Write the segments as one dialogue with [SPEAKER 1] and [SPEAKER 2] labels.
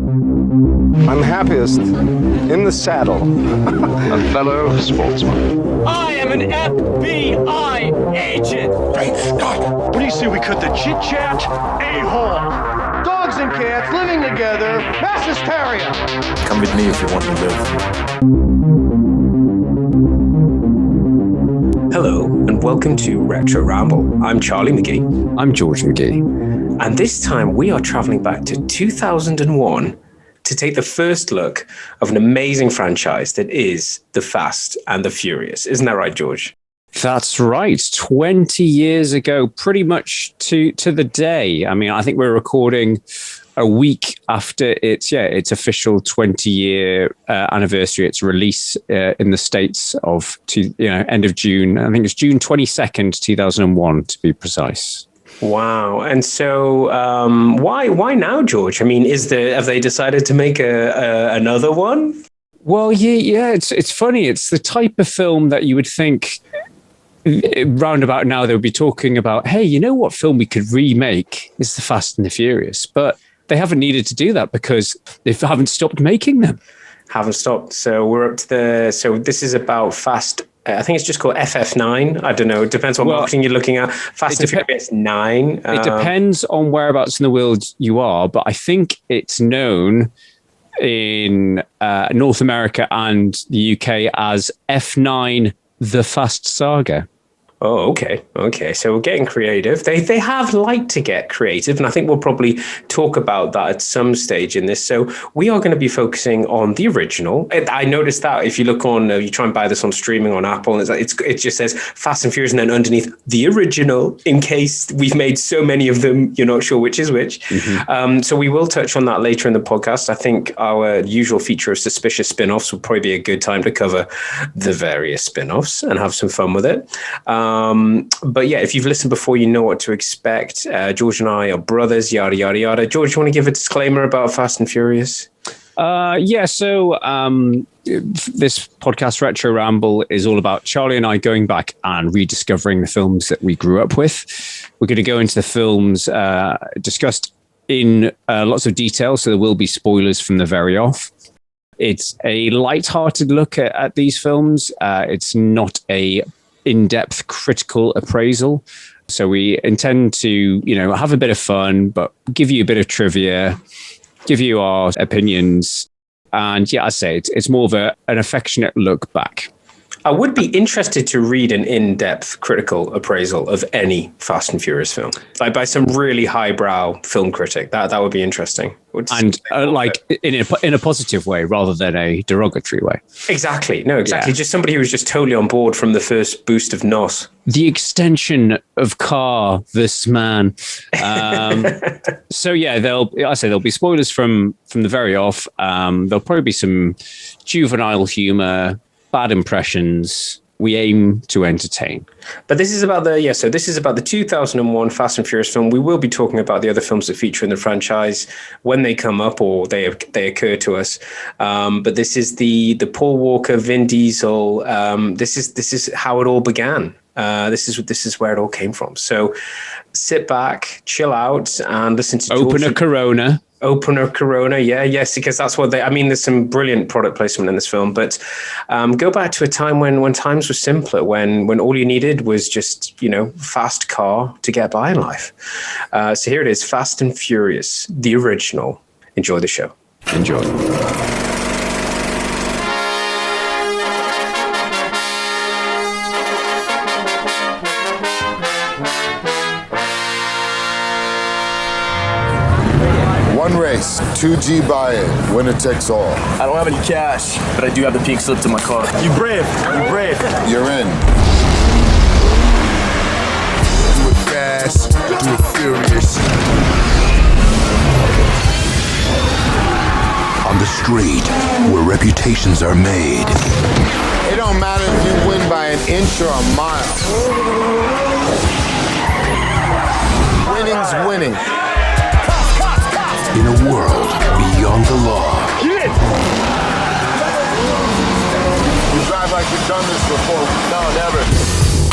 [SPEAKER 1] I'm happiest in the saddle.
[SPEAKER 2] A fellow sportsman.
[SPEAKER 3] I am an FBI agent!
[SPEAKER 4] Great Scott!
[SPEAKER 5] What do you say we cut the chit-chat? A-hole!
[SPEAKER 1] Dogs and cats living together. Mass hysteria.
[SPEAKER 4] Come with me if you want to live.
[SPEAKER 6] Hello, and welcome to Retro Ramble. I'm Charlie McGee.
[SPEAKER 7] I'm George McGee.
[SPEAKER 6] And this time we are traveling back to 2001 to take the first look of an amazing franchise that is The Fast and the Furious. Isn't that right, George?
[SPEAKER 7] That's right. 20 years ago, pretty much to the day. I mean, I think we're recording a week after its official 20-year anniversary, its release in the States of end of June. I think it's June 22nd, 2001, to be precise.
[SPEAKER 6] Wow. And so why now, George? I mean, have they decided to make another one?
[SPEAKER 7] Well, yeah, it's funny. It's the type of film that you would think roundabout now they would be talking about, hey, you know what film we could remake is The Fast and the Furious. But they haven't needed to do that because they haven't stopped making them. Haven't stopped.
[SPEAKER 6] So we're up to so this is about Fast. I think it's just called FF9. I don't know. It depends what marketing you're looking at. Fast and Furious 9.
[SPEAKER 7] It depends on whereabouts in the world you are, but I think it's known in North America and the UK as F9, The Fast Saga.
[SPEAKER 6] Oh, okay. So we're getting creative. They have liked to get creative, and I think we'll probably talk about that at some stage in this. So we are going to be focusing on the original. I noticed that if you look on, you try and buy this on streaming on Apple, and it just says Fast and Furious, and then underneath the original, in case we've made so many of them, you're not sure which is which. Mm-hmm. So we will touch on that later in the podcast. I think our usual feature of suspicious spin-offs will probably be a good time to cover the various spin-offs and have some fun with it. But yeah, if you've listened before, you know what to expect. George and I are brothers, yada, yada, yada. George, you want to give a disclaimer about Fast and Furious?
[SPEAKER 7] So this podcast, Retro Ramble, is all about Charlie and I going back and rediscovering the films that we grew up with. We're going to go into the films discussed in lots of detail, so there will be spoilers from the very off. It's a light-hearted look at these films. It's not a in-depth critical appraisal. So we intend to, have a bit of fun, but give you a bit of trivia, give you our opinions. And yeah, I say it's more of an affectionate look back.
[SPEAKER 6] I would be interested to read an in-depth critical appraisal of any Fast and Furious film, like by some really highbrow film critic. That would be interesting.
[SPEAKER 7] And in a positive way rather than a derogatory way.
[SPEAKER 6] Exactly. No, exactly. Yeah. Just somebody who was just totally on board from the first boost of NOS.
[SPEAKER 7] The extension of car, this man. So yeah, there'll be spoilers from the very off. There'll probably be some juvenile humor, bad impressions. We aim to entertain.
[SPEAKER 6] But this is about the 2001 Fast and Furious film. We will be talking about the other films that feature in the franchise when they come up or they occur to us. But this is the Paul Walker, Vin Diesel. This is how it all began. This is where it all came from. So sit back, chill out, and listen to
[SPEAKER 7] Open a Corona.
[SPEAKER 6] Yes, because that's what there's some brilliant product placement in this film, but go back to a time when times were simpler, when all you needed was just, fast car to get by in life. So here it is, Fast and Furious, the original. Enjoy the show.
[SPEAKER 7] Enjoy.
[SPEAKER 8] One race, 2G buy-in, winner takes all.
[SPEAKER 9] I don't have any cash, but I do have the pink slip to my car.
[SPEAKER 5] You brave.
[SPEAKER 8] You're in. Do it fast, do it furious.
[SPEAKER 4] On the street, where reputations are made.
[SPEAKER 8] It don't matter if you win by an inch or a mile. Winning's winning.
[SPEAKER 4] In a world beyond the law.
[SPEAKER 8] You drive like you've done this before.
[SPEAKER 9] No, never.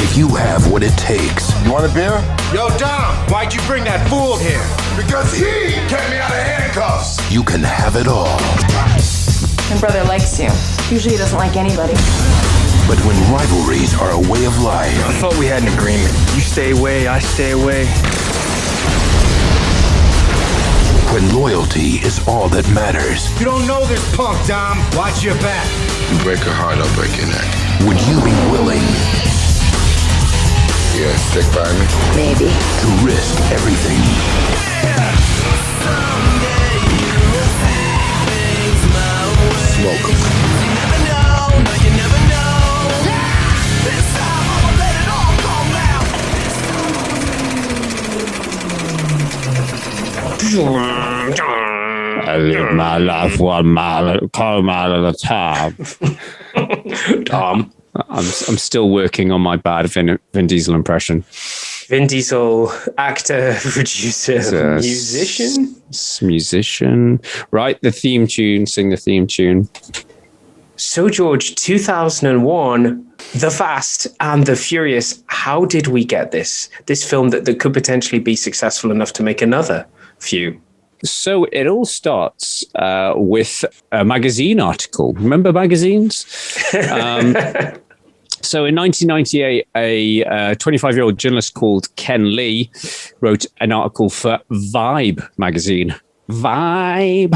[SPEAKER 4] If you have what it takes.
[SPEAKER 8] You want a beer?
[SPEAKER 10] Yo, Dom, why'd you bring that fool here?
[SPEAKER 8] because he kept me out of handcuffs.
[SPEAKER 4] You can have it all.
[SPEAKER 10] My brother likes you. Usually he doesn't like anybody.
[SPEAKER 4] But when rivalries are a way of life...
[SPEAKER 9] I thought we had an agreement. You stay away, I stay away.
[SPEAKER 4] When loyalty is all that matters...
[SPEAKER 1] You don't know this punk, Dom. Watch your back.
[SPEAKER 8] You break her heart, I'll break your neck.
[SPEAKER 4] Would you be willing...
[SPEAKER 8] Yeah, stick by me?
[SPEAKER 10] Maybe.
[SPEAKER 4] to risk everything?
[SPEAKER 8] Smoke 'em.
[SPEAKER 7] I live my life 1 mile, quarter mile at a time.
[SPEAKER 6] Tom.
[SPEAKER 7] I'm still working on my bad Vin Diesel impression.
[SPEAKER 6] Vin Diesel, actor, producer,
[SPEAKER 7] musician. Right, the theme tune. Sing the theme tune.
[SPEAKER 6] So, George, 2001, The Fast and the Furious. How did we get this film that could potentially be successful enough to make another few?
[SPEAKER 7] So it all starts with a magazine article. Remember magazines? So in 1998, a 25-year-old journalist called Ken Lee wrote an article for Vibe magazine. Vibe.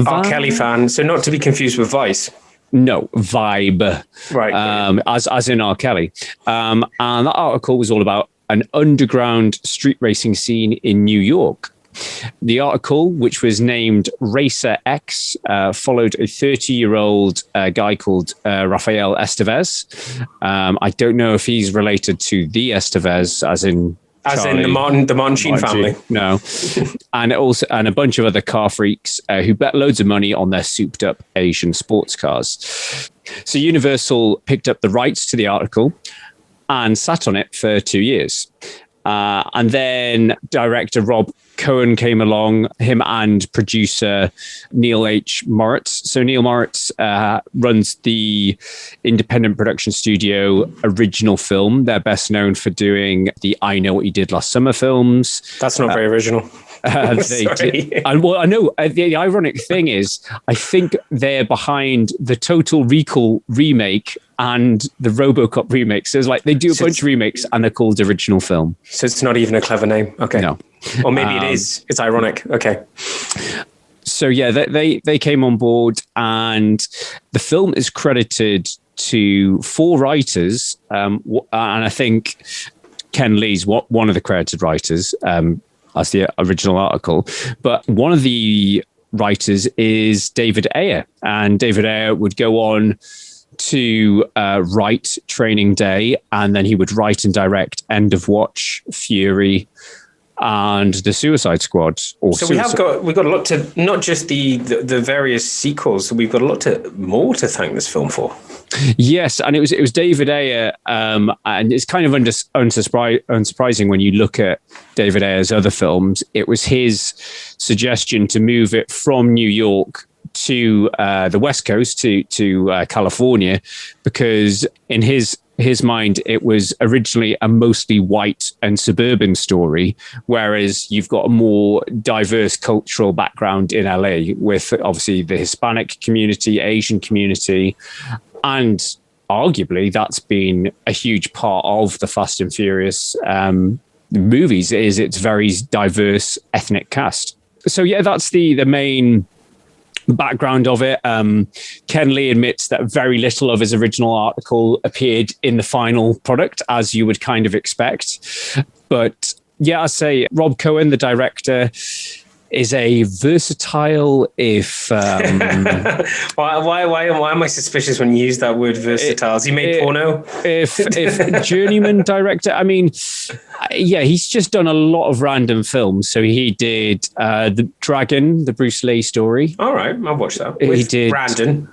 [SPEAKER 6] R. Kelly fan, so not to be confused with Vice.
[SPEAKER 7] No, Vibe.
[SPEAKER 6] Right.
[SPEAKER 7] As in R. Kelly. And that article was all about an underground street racing scene in New York. The article, which was named Racer X, followed a 30-year-old guy called Rafael Estevez. I don't know if he's related to the Estevez, as in
[SPEAKER 6] the Martin Sheen family.
[SPEAKER 7] No, and a bunch of other car freaks who bet loads of money on their souped-up Asian sports cars. So Universal picked up the rights to the article and sat on it for 2 years. And then director Rob Cohen came along, him and producer Neil H. Moritz. So Neil Moritz runs the independent production studio Original Film. They're best known for doing the I Know What You Did Last Summer films.
[SPEAKER 6] That's not very original.
[SPEAKER 7] And well, I know the ironic thing is, I think they're behind the Total Recall remake and the RoboCop remake. So it's like they do a bunch of remakes and they're called Original Film.
[SPEAKER 6] So it's not even a clever name. Okay.
[SPEAKER 7] No.
[SPEAKER 6] Or maybe it is. It's ironic. Okay.
[SPEAKER 7] So yeah, they came on board, and the film is credited to 4 writers, and I think Ken Lee's one of the credited writers. As the original article, but one of the writers is David Ayer, and David Ayer would go on to write Training Day, and then he would write and direct End of Watch, Fury, and The Suicide Squad.
[SPEAKER 6] We've got a lot to, not just the various sequels. We've got a lot more to thank this film for.
[SPEAKER 7] Yes, and it was David Ayer, and it's kind of unsurprising when you look at David Ayer's other films. It was his suggestion to move it from New York to the West Coast to California, because in his mind, it was originally a mostly white and suburban story, whereas you've got a more diverse cultural background in LA with obviously the Hispanic community, Asian community, and arguably that's been a huge part of the Fast and Furious movies, is its very diverse ethnic cast. So yeah, that's the main background of it. Ken Lee admits that very little of his original article appeared in the final product, as you would kind of expect. But yeah, I say Rob Cohen, the director, is a versatile, if
[SPEAKER 6] why am I suspicious when you use that word versatile? Has he made porno?
[SPEAKER 7] If journeyman director, I mean, yeah, he's just done a lot of random films. So he did the Dragon, the Bruce Lee story.
[SPEAKER 6] All right, I'll watch that.
[SPEAKER 7] He did
[SPEAKER 6] Brandon.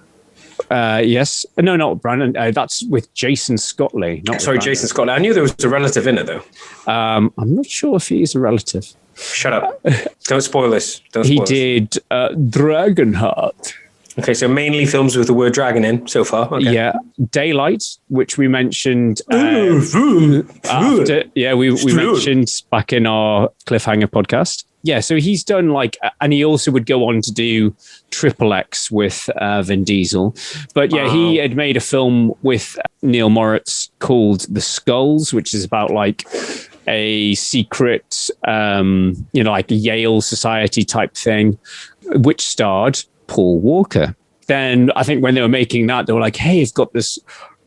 [SPEAKER 7] Yes, no, not Brandon. That's with Jason Scottley.
[SPEAKER 6] Jason Scottley. I knew there was a relative in it though.
[SPEAKER 7] I'm not sure if he's a relative.
[SPEAKER 6] Shut up! Don't spoil this.
[SPEAKER 7] He did Dragonheart.
[SPEAKER 6] Okay, so mainly films with the word dragon in so far. Okay.
[SPEAKER 7] Yeah, Daylight, which we mentioned after. Yeah, we mentioned back in our Cliffhanger podcast. So he's done and he also would go on to do Triple X with Vin Diesel. But yeah, he had made a film with Neil Moritz called The Skulls, which is about a secret, Yale Society type thing, which starred Paul Walker. Then I think when they were making that, they were like, hey, it's got this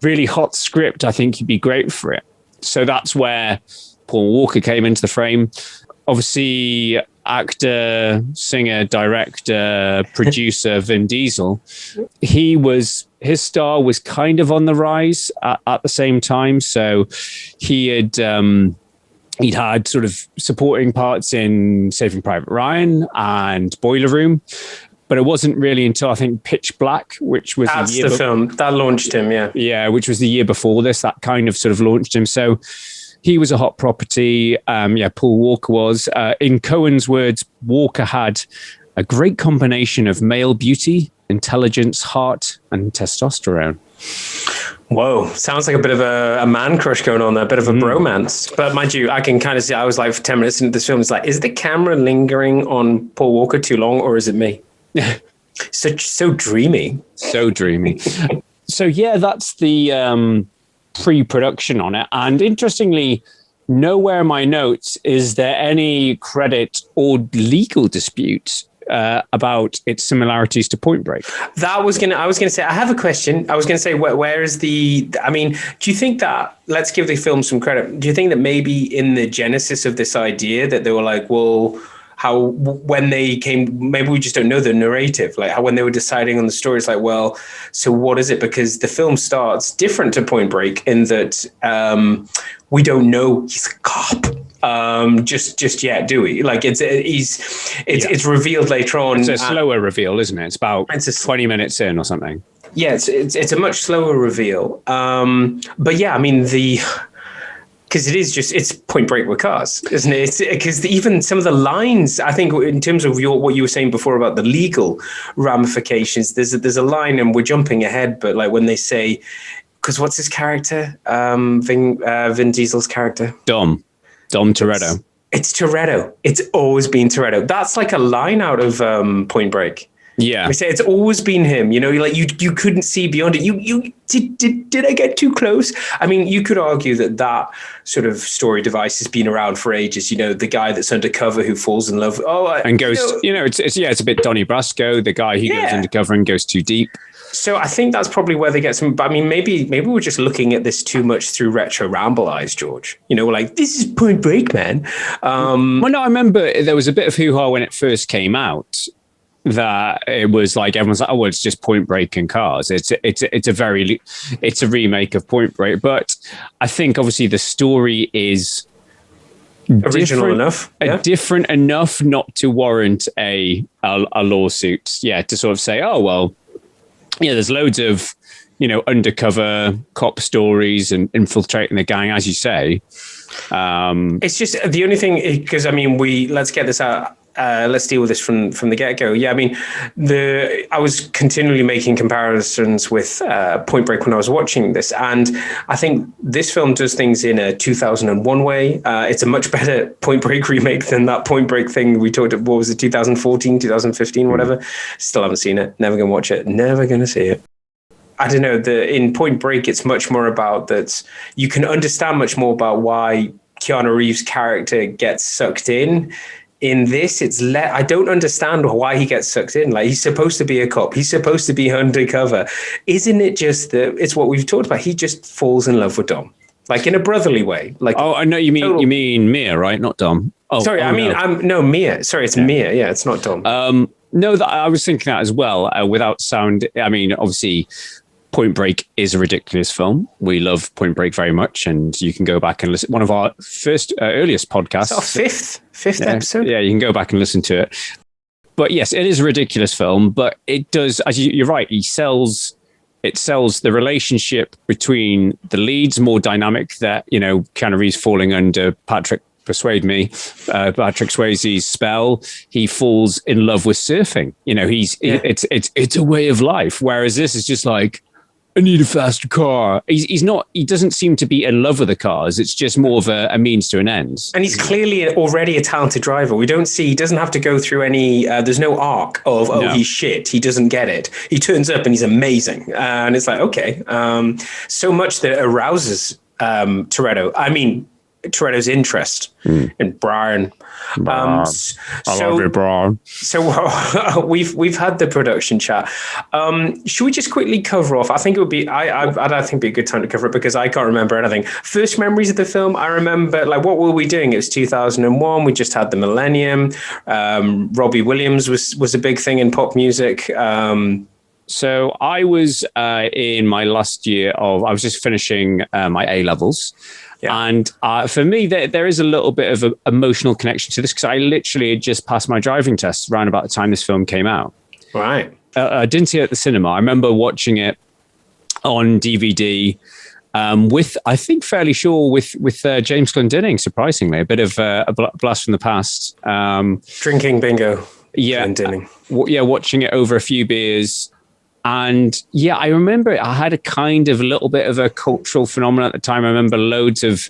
[SPEAKER 7] really hot script. I think you'd be great for it. So that's where Paul Walker came into the frame. Obviously, actor, singer, director, producer Vin Diesel. His star was kind of on the rise at the same time. So he'd had sort of supporting parts in Saving Private Ryan and Boiler Room. But it wasn't really until I think Pitch Black, which was
[SPEAKER 6] the film that launched him. Yeah,
[SPEAKER 7] which was the year before this, that kind of sort of launched him. So he was a hot property. Paul Walker was. In Cohen's words, Walker had a great combination of male beauty, intelligence, heart, and testosterone.
[SPEAKER 6] Whoa, sounds like a bit of a man crush going on there, a bit of a bromance. But mind you, I can kind of see, I was like for 10 minutes into this film, it's like, is the camera lingering on Paul Walker too long, or is it me? So dreamy. So dreamy. So yeah, that's the pre-production on it. And interestingly, nowhere in my notes is there any credit or legal dispute about its similarities to Point Break. I was gonna say, I have a question. I was gonna say, where is do you think that, let's give the film some credit, do you think that maybe in the genesis of this idea that they were like, well, when they came, maybe we just don't know the narrative, like how when they were deciding on the story, it's like, well, so what is it? Because the film starts different to Point Break in that we don't know he's a cop just yet, do we? Like it's revealed later on.
[SPEAKER 7] It's a slower reveal, isn't it? It's about 20 minutes in or something.
[SPEAKER 6] Yeah, it's a much slower reveal. But yeah, I mean because it's Point Break with cars, isn't it? Because even some of the lines, I think, in terms of what you were saying before about the legal ramifications, there's a line, and we're jumping ahead, but like when they say, because what's his character? Vin Diesel's character?
[SPEAKER 7] Dom Toretto.
[SPEAKER 6] It's Toretto. It's always been Toretto. That's like a line out of Point Break.
[SPEAKER 7] Yeah,
[SPEAKER 6] we say it's always been him. You know, like you couldn't see beyond it. You did I get too close? I mean, you could argue that sort of story device has been around for ages. You know, the guy that's undercover who falls in love.
[SPEAKER 7] And goes. It's a bit Donnie Brasco, the guy who goes undercover and goes too deep.
[SPEAKER 6] So I think that's probably where they get some. But I mean, maybe we're just looking at this too much through retro Ramble eyes, George. You know, we're like, this is Point Break, man.
[SPEAKER 7] Well, no, I remember there was a bit of hoo-ha when it first came out. That it was like everyone's like, oh, well, it's just Point Break and cars. It's a remake of Point Break, but I think obviously the story is
[SPEAKER 6] original enough,
[SPEAKER 7] different enough not to warrant a lawsuit. Yeah, to sort of say, oh well, yeah, there's loads of undercover cop stories and infiltrating the gang, as you say.
[SPEAKER 6] It's just the only thing, because I mean, let's get this out. Let's deal with this from the get-go. Yeah, I mean, I was continually making comparisons with Point Break when I was watching this, and I think this film does things in a 2001 way. It's a much better Point Break remake than that Point Break thing we talked about. What was it, 2014, 2015, whatever? Still haven't seen it. Never going to watch it. Never going to see it. I don't know. In Point Break, it's much more about that. You can understand much more about why Keanu Reeves' character gets sucked in. In this, I don't understand why he gets sucked in. Like, he's supposed to be a cop. He's supposed to be undercover. Isn't it just that it's what we've talked about? He just falls in love with Dom, like in a brotherly way. Like,
[SPEAKER 7] oh, I know you mean Mia, right? Not Dom. Oh,
[SPEAKER 6] sorry, Mia. Sorry, it's Mia. Yeah, it's not Dom.
[SPEAKER 7] No, I was thinking that as well. Without sound, I mean, obviously, Point Break is a ridiculous film. We love Point Break very much, and you can go back and listen. One of our earliest podcasts.
[SPEAKER 6] It's our fifth episode.
[SPEAKER 7] Yeah, you can go back and listen to it. But yes, it is a ridiculous film, but it does, as you're right, it sells the relationship between the leads more dynamic, that, Keanu Reeves falling under Patrick Swayze's spell. He falls in love with surfing. It's a way of life. Whereas this is just like, I need a faster car. He's not. He doesn't seem to be in love with the cars. It's just more of a means to an end.
[SPEAKER 6] And he's clearly already a talented driver. We don't see. He doesn't have to go through any. There's no arc of he's shit. He doesn't get it. He turns up and he's amazing. And it's like okay, so much that arouses Toretto. I mean, Toretto's interest in Brian.
[SPEAKER 7] I love you, Brian.
[SPEAKER 6] So we've had the production chat. Should we just quickly cover off? I think it would be I think it'd be a good time to cover it because I can't remember anything. First memories of the film, I remember like what were we doing? It was 2001. We just had the millennium. Robbie Williams was a big thing in pop music.
[SPEAKER 7] So I was in my last year I was just finishing my A-levels. Yeah. And for me, there is a little bit of an emotional connection to this because I literally had just passed my driving test around about the time this film came out.
[SPEAKER 6] Right.
[SPEAKER 7] I didn't see it at the cinema. I remember watching it on DVD with, I think fairly sure, with James Glendinning, surprisingly. A bit of a blast from the past.
[SPEAKER 6] Drinking bingo.
[SPEAKER 7] Yeah.
[SPEAKER 6] Glendinning.
[SPEAKER 7] Watching it over a few beers. And yeah, I remember I had a kind of a little bit of a cultural phenomenon at the time. I remember loads of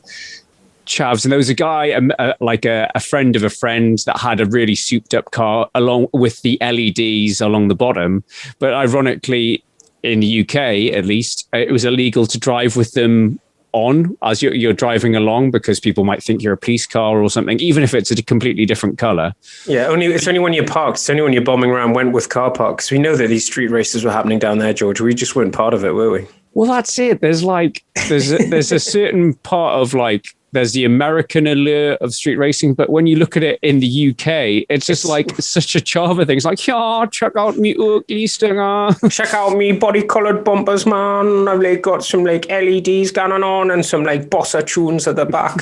[SPEAKER 7] chavs, and there was a guy, like a friend of a friend, that had a really souped up car along with the LEDs along the bottom. But ironically, in the UK, at least, it was illegal to drive with them on as you're driving along because people might think you're a police car or something, even if it's a completely different color.
[SPEAKER 6] Yeah, it's only when you're parked. It's only when you're bombing around Wentworth car parks. We know that these street races were happening down there, George. We just weren't part of it, were we?
[SPEAKER 7] Well, that's it. There's a certain part of like there's the American allure of street racing, but when you look at it in the UK, it's just like such a charmer thing. It's like, yeah, check out me ugly stinger.
[SPEAKER 6] Check out me body-coloured bumpers, man. I've like got some like LEDs going on and some like bossa tunes at the back.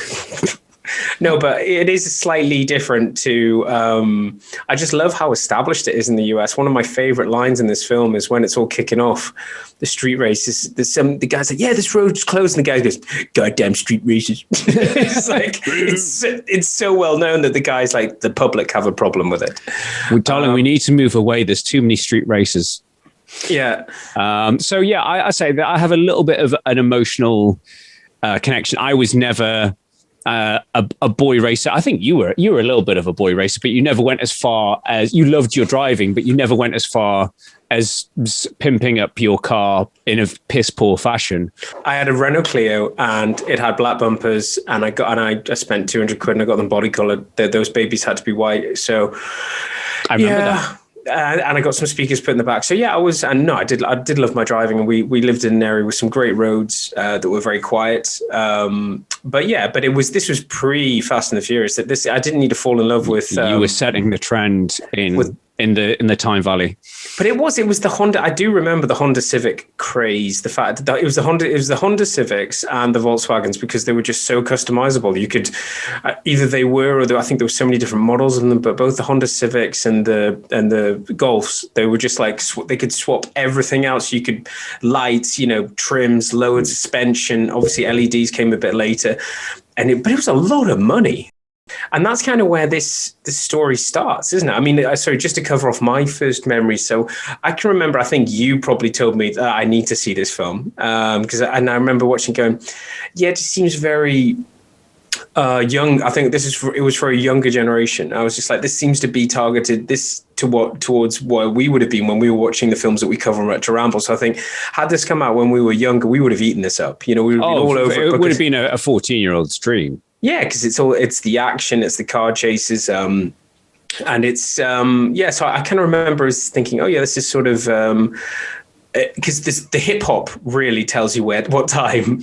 [SPEAKER 6] No, but it is slightly different to, I just love how established it is in the US. One of my favorite lines in this film is when it's all kicking off, the street races, the guy's like, yeah, this road's closed. And the guy goes, goddamn street races. It's like, it's so well known that the guys like the public have a problem with it.
[SPEAKER 7] Well, darling, we need to move away. There's too many street races.
[SPEAKER 6] Yeah.
[SPEAKER 7] So yeah, I say that I have a little bit of an emotional connection. I was never a boy racer. I think you were a little bit of a boy racer, but you never went as far as you loved your driving, but you never went as far as pimping up your car in a piss poor fashion.
[SPEAKER 6] I had a Renault Clio and it had black bumpers, and I spent 200 quid and I got them body colored. Those babies had to be white. So
[SPEAKER 7] I remember that.
[SPEAKER 6] And I got some speakers put in the back. So yeah, I did love my driving, and we lived in an area with some great roads that were very quiet. But this was pre Fast and the Furious. I didn't need to fall in love with.
[SPEAKER 7] You were setting the trend in the Tyne Valley.
[SPEAKER 6] But it was the Honda. I do remember the Honda Civic craze. The fact that it was the Honda Civics and the Volkswagens, because they were just so customizable. You could either they were, or I think there were so many different models of them. But both the Honda Civics and the Golfs, they were just like they could swap everything else. You could lights, trims, lowered suspension. Obviously, LEDs came a bit later, but it was a lot of money. And that's kind of where this story starts, isn't it? I mean, sorry, just to cover off my first memories. So I can remember, I think you probably told me that I need to see this film. And I remember watching going, yeah, it just seems very young. I think it was for a younger generation. I was just like, this seems to be targeted towards what we would have been when we were watching the films that we cover on Retro Ramble. So I think had this come out when we were younger, we would have eaten this up. We would have been all over it.
[SPEAKER 7] It would have been a 14-year-old's dream.
[SPEAKER 6] Yeah, because it's the action, it's the car chases, and it's so I kind of remember thinking, oh yeah, this is sort of because the hip hop really tells you what time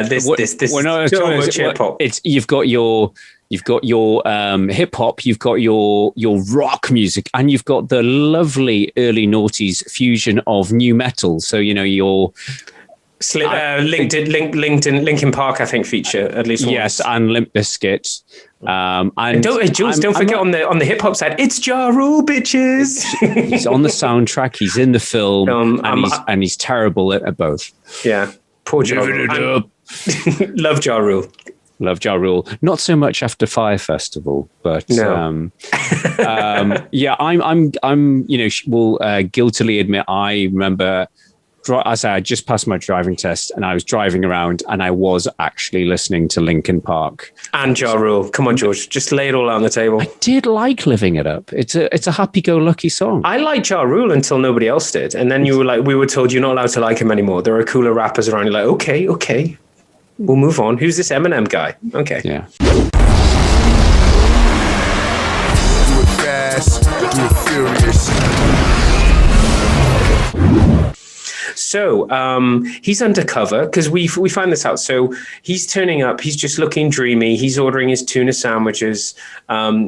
[SPEAKER 6] this so much hip hop.
[SPEAKER 7] You've got your hip hop, you've got your rock music, and you've got the lovely early noughties fusion of new metal. So your
[SPEAKER 6] Linkin Park, I think, feature at least once.
[SPEAKER 7] Yes, and Limp Bizkit.
[SPEAKER 6] And don't forget on the hip hop side, it's Ja Rule, bitches.
[SPEAKER 7] He's on the soundtrack. He's in the film, and he's terrible at both.
[SPEAKER 6] Yeah, poor Ja Rule. Love Ja Rule.
[SPEAKER 7] Love Ja Rule. Not so much after Fire Festival, but
[SPEAKER 6] no.
[SPEAKER 7] Yeah, I'm. Will guiltily admit I remember I just passed my driving test, and I was driving around, and I was actually listening to Linkin Park
[SPEAKER 6] and Ja Rule. Come on, George, just lay it all out on the table.
[SPEAKER 7] I did like Living It Up. It's a happy-go-lucky song.
[SPEAKER 6] I liked Ja Rule until nobody else did, and then we were told you're not allowed to like him anymore. There are cooler rappers around. You're like, okay, we'll move on. Who's this Eminem guy? Okay,
[SPEAKER 7] yeah.
[SPEAKER 8] Do it fast, do it furious.
[SPEAKER 6] So he's undercover because we find this out. So he's turning up. He's just looking dreamy. He's ordering his tuna sandwiches.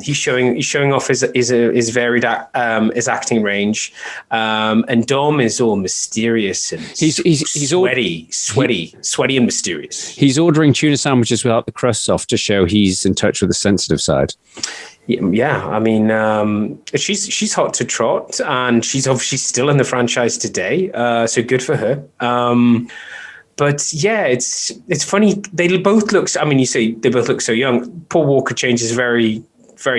[SPEAKER 6] He's showing off his varied his acting range. And Dom is all mysterious and he's sweaty and mysterious.
[SPEAKER 7] He's ordering tuna sandwiches without the crusts off to show he's in touch with the sensitive side.
[SPEAKER 6] Yeah, I mean, she's hot to trot, and she's obviously still in the franchise today. So good for her. But yeah, it's funny. They both look. I mean, you say they both look so young. Paul Walker changes very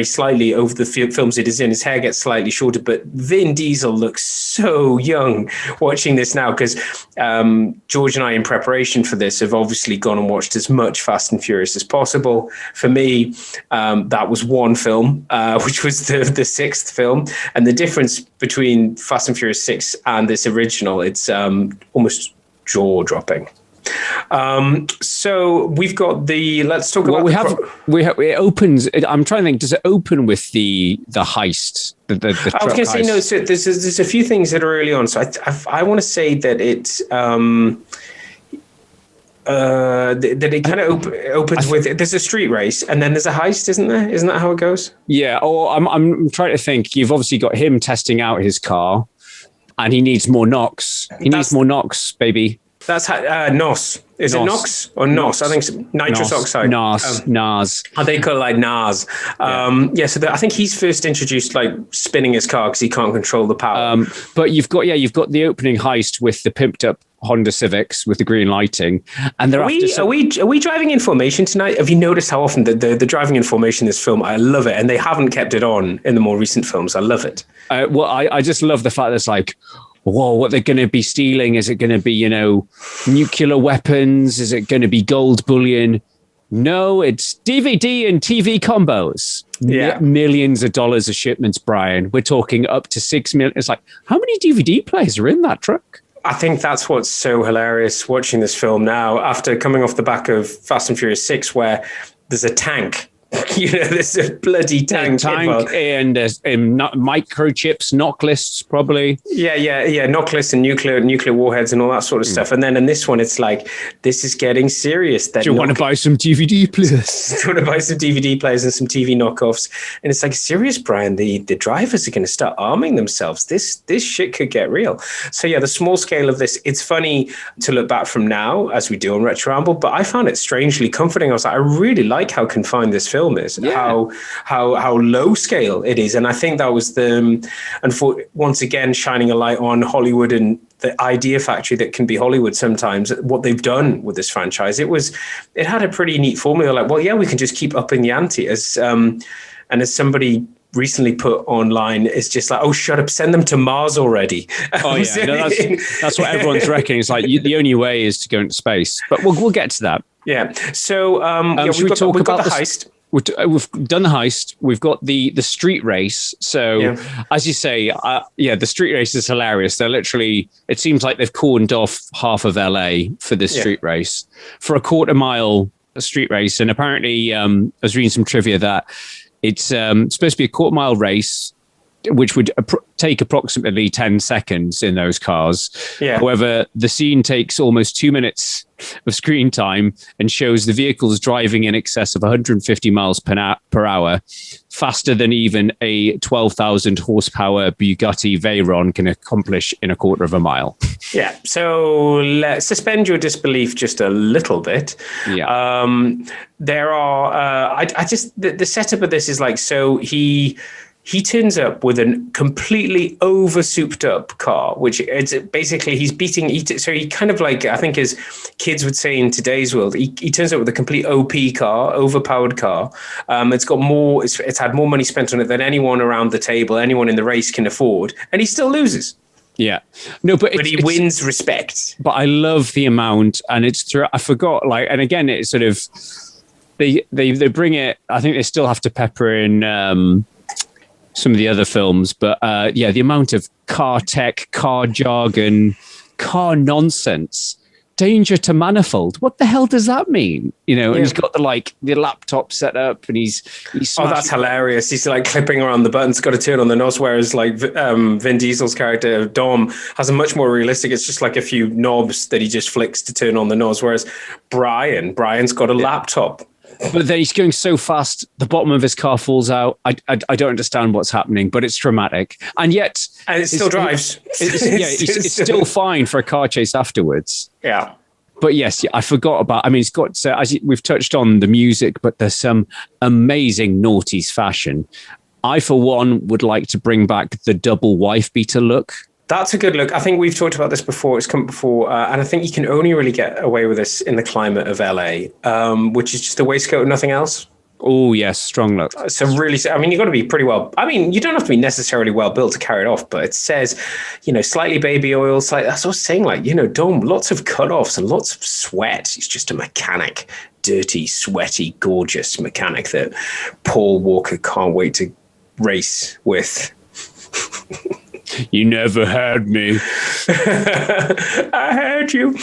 [SPEAKER 6] slightly over the films it is in. His hair gets slightly shorter, but Vin Diesel looks so young watching this now because George and I, in preparation for this, have obviously gone and watched as much Fast and Furious as possible. For me, that was one film, which was the sixth film. And the difference between Fast and Furious 6 and this original, it's almost jaw-dropping. So we've got let's talk about
[SPEAKER 7] it opens. I'm trying to think, does it open with the heist? The
[SPEAKER 6] I was going to say no. So there's a few things that are early on. So I want to say that it's that it kind of opens with there's a street race and then there's a heist, isn't there? Isn't that how it goes?
[SPEAKER 7] Yeah. Or I'm trying to think. You've obviously got him testing out his car, and he needs more NOx. Needs more NOx, baby.
[SPEAKER 6] That's NOS. Is it NOx or NOS? I think it's nitrous oxide.
[SPEAKER 7] NOS.
[SPEAKER 6] They call it like NAS. So I think he's first introduced like spinning his car because he can't control the power.
[SPEAKER 7] But you've got the opening heist with the pimped up Honda Civics with the green lighting, and are
[SPEAKER 6] we driving in formation tonight? Have you noticed how often the driving in formation in this film? I love it, and they haven't kept it on in the more recent films. I love it.
[SPEAKER 7] I just love the fact that it's like, whoa, what they're going to be stealing? Is it going to be, nuclear weapons? Is it going to be gold bullion? No, it's DVD and TV combos.
[SPEAKER 6] Yeah.
[SPEAKER 7] Millions of dollars of shipments, Brian. We're talking up to 6 million. It's like, how many DVD players are in that truck?
[SPEAKER 6] I think that's what's so hilarious watching this film now, after coming off the back of Fast and Furious 6, where there's a tank. There's a bloody tank
[SPEAKER 7] and microchips, knock lists, probably.
[SPEAKER 6] Yeah. Knock lists and nuclear warheads and all that sort of stuff. And then in this one, it's like, this is getting serious.
[SPEAKER 7] Do you want to buy some DVD players?
[SPEAKER 6] Do you want to buy some DVD players and some TV knockoffs? And it's like, serious, Brian. The drivers are going to start arming themselves. This shit could get real. So yeah, the small scale of this. It's funny to look back from now as we do on Retro Ramble, but I found it strangely comforting. I was like, I really like how confined this film is, how low scale it is. And I think that was once again shining a light on Hollywood and the idea factory that can be Hollywood sometimes, what they've done with this franchise. It had a pretty neat formula, like, well, yeah, we can just keep upping the ante as somebody recently put online, it's just like, oh, shut up, send them to Mars already.
[SPEAKER 7] Oh yeah, no, that's what everyone's reckoning. It's like the only way is to go into space, but we'll get to that.
[SPEAKER 6] Yeah. So we've got the heist.
[SPEAKER 7] We've done the heist. We've got the street race. So as you say, the street race is hilarious. They're literally, it seems like they've cordoned off half of LA for this street race, for a quarter-mile street race. And apparently, I was reading some trivia that it's supposed to be a quarter-mile race, which would take approximately 10 seconds in those cars.
[SPEAKER 6] Yeah.
[SPEAKER 7] However, the scene takes almost 2 minutes of screen time and shows the vehicles driving in excess of 150 miles per hour, faster than even a 12,000 horsepower Bugatti Veyron can accomplish in a quarter of a mile.
[SPEAKER 6] Yeah. So let's suspend your disbelief just a little bit.
[SPEAKER 7] Yeah.
[SPEAKER 6] There are, the setup of this is like, so he turns up with a completely over souped up car, which it's basically so he kind of like, I think as kids would say in today's world, he turns up with a complete OP car, overpowered car. It's had more money spent on it than anyone around the table, anyone in the race can afford. And he still loses.
[SPEAKER 7] Yeah. No, but
[SPEAKER 6] he wins respect.
[SPEAKER 7] But I love the amount, and it's through. I forgot, like, and again, it's sort of they bring it. I think they still have to pepper in some of the other films, but yeah, the amount of car tech, car jargon, car nonsense. Danger to manifold. What the hell does that mean? You know, and he's got the laptop set up, and he's
[SPEAKER 6] that's hilarious. He's like clipping around the buttons, got to turn on the knob, whereas like Vin Diesel's character Dom has a much more realistic. It's just like a few knobs that he just flicks to turn on the knobs, whereas Brian's got a laptop.
[SPEAKER 7] But then he's going so fast, the bottom of his car falls out. I don't understand what's happening, but it's dramatic, and yet
[SPEAKER 6] it still drives.
[SPEAKER 7] It's still fine for a car chase afterwards.
[SPEAKER 6] Yeah.
[SPEAKER 7] But yes, I forgot about. I mean, it's got as we've touched on the music, but there's some amazing noughties fashion. I, for one, would like to bring back the double wife beater look.
[SPEAKER 6] That's a good look. I think we've talked about this before. It's come before. And I think you can only really get away with this in the climate of LA, which is just a waistcoat and nothing else.
[SPEAKER 7] Oh, yes. Strong look.
[SPEAKER 6] So really, I mean, you've got to be pretty well. I mean, you don't have to be necessarily well built to carry it off, but it says, you know, slightly baby oil. That's what I was saying. Like, you know, Dom, lots of cutoffs and lots of sweat. He's just a mechanic, dirty, sweaty, gorgeous mechanic that Paul Walker can't wait to race with.
[SPEAKER 7] You never heard me.
[SPEAKER 6] I heard you.